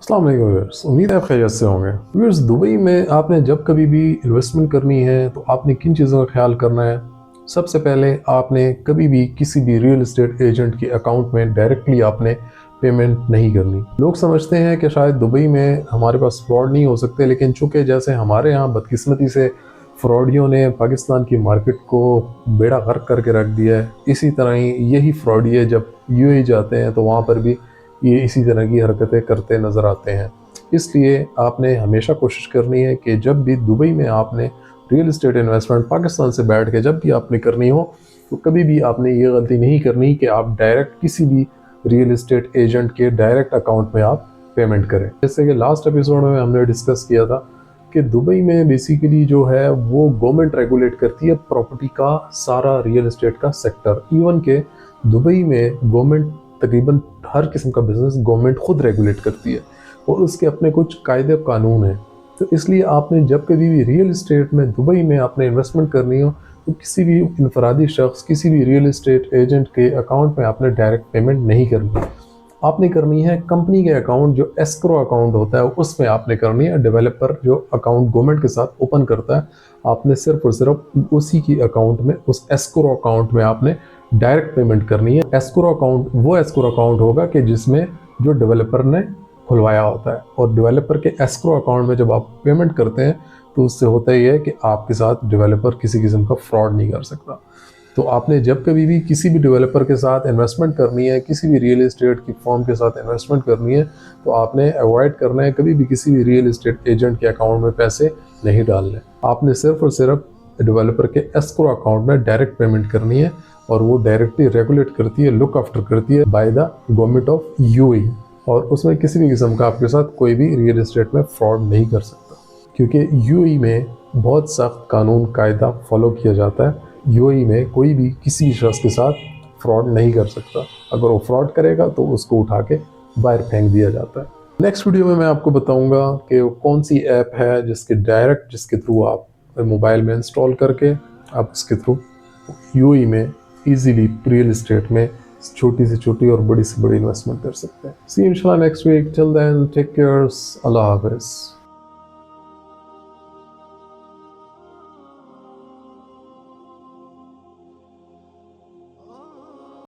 अस्सलाम वालेकुम व्यूअर्स, उम्मीद है आप खैरियत से होंगे। व्यूअर्स, दुबई में आपने जब कभी भी इन्वेस्टमेंट करनी है तो आपने किन चीज़ों का ख्याल करना है। सबसे पहले आपने कभी भी किसी भी रियल एस्टेट एजेंट के अकाउंट में डायरेक्टली आपने पेमेंट नहीं करनी। लोग समझते हैं कि शायद दुबई में हमारे पास फ्रॉड नहीं हो सकते, लेकिन चूँकि जैसे हमारे यहाँ बदकिस्मती से फ्रॉडियों ने पाकिस्तान की मार्केट को बेड़ा गर्क करके रख दिया है, इसी तरह ही यही फ्रॉडिये जब यूएई जाते हैं तो वहाँ पर भी ये इसी तरह की हरकतें करते नज़र आते हैं। इसलिए आपने हमेशा कोशिश करनी है कि जब भी दुबई में आपने रियल एस्टेट इन्वेस्टमेंट पाकिस्तान से बैठ के जब भी आपने करनी हो, तो कभी भी आपने ये गलती नहीं करनी कि आप डायरेक्ट किसी भी रियल एस्टेट एजेंट के डायरेक्ट अकाउंट में आप पेमेंट करें। जैसे कि लास्ट एपिसोड में हमने डिस्कस किया था कि दुबई में बेसिकली जो है वो गवर्नमेंट रेगुलेट करती है प्रॉपर्टी का सारा रियल एस्टेट का सेक्टर। इवन के दुबई में गवर्नमेंट तकरीबन हर किस्म का बिजनेस गवर्नमेंट खुद रेगुलेट करती है और उसके अपने कुछ कायदे कानून हैं। तो इसलिए आपने जब कभी भी रियल एस्टेट में दुबई में आपने इन्वेस्टमेंट करनी हो तो किसी भी इनफरादी शख्स, किसी भी रियल एस्टेट एजेंट के अकाउंट में आपने डायरेक्ट पेमेंट नहीं करनी। आपने करनी है कंपनी के अकाउंट, जो एस्क्रो अकाउंट होता है उसमें आपने करनी है। डेवलपर जो अकाउंट गवर्नमेंट के साथ ओपन करता है, आपने सिर्फ और सिर्फ उसी की अकाउंट में, उस एस्क्रो अकाउंट में आपने डायरेक्ट पेमेंट करनी है। एस्क्रो अकाउंट वो एस्क्रो अकाउंट होगा कि जिसमें जो डेवलपर ने खुलवाया होता है, और डेवलपर के एस्क्रो अकाउंट में जब आप पेमेंट करते हैं तो उससे होता ही है कि आपके साथ डेवलपर किसी किस्म का फ्रॉड नहीं कर सकता। तो आपने जब कभी भी किसी भी डेवलपर के साथ इन्वेस्टमेंट करनी है, किसी भी रियल एस्टेट की फर्म के साथ इन्वेस्टमेंट करनी है, तो आपने अवॉइड करना है कभी भी किसी भी रियल एस्टेट एजेंट के अकाउंट में पैसे नहीं डालने। आपने सिर्फ और सिर्फ डेवलपर के एस्क्रो अकाउंट में डायरेक्ट पेमेंट करनी है, और वो डायरेक्टली रेगुलेट करती है, लुक आफ्टर करती है by the government of UAE, और उसमें किसी भी किस्म का आपके साथ कोई भी रियल एस्टेट में फ्रॉड नहीं कर सकता, क्योंकि यूएई में बहुत सख्त कानून कायदा फॉलो किया जाता है। यूएई में कोई भी किसी भी शख्स के साथ फ्रॉड नहीं कर सकता। अगर वो फ्रॉड करेगा तो उसको उठा के बाहर फेंक दिया जाता है। नेक्स्ट वीडियो में मैं आपको बताऊंगा कि वो कौन सी ऐप है जिसके थ्रू आप मोबाइल में इंस्टॉल करके आप उसके थ्रू यूएई में इजीली रियल एस्टेट में छोटी से छोटी और बड़ी से बड़ी इन्वेस्टमेंट कर सकते हैं। सी इंशाल्लाह next week. Till then take care, अल्लाह हाफिज़।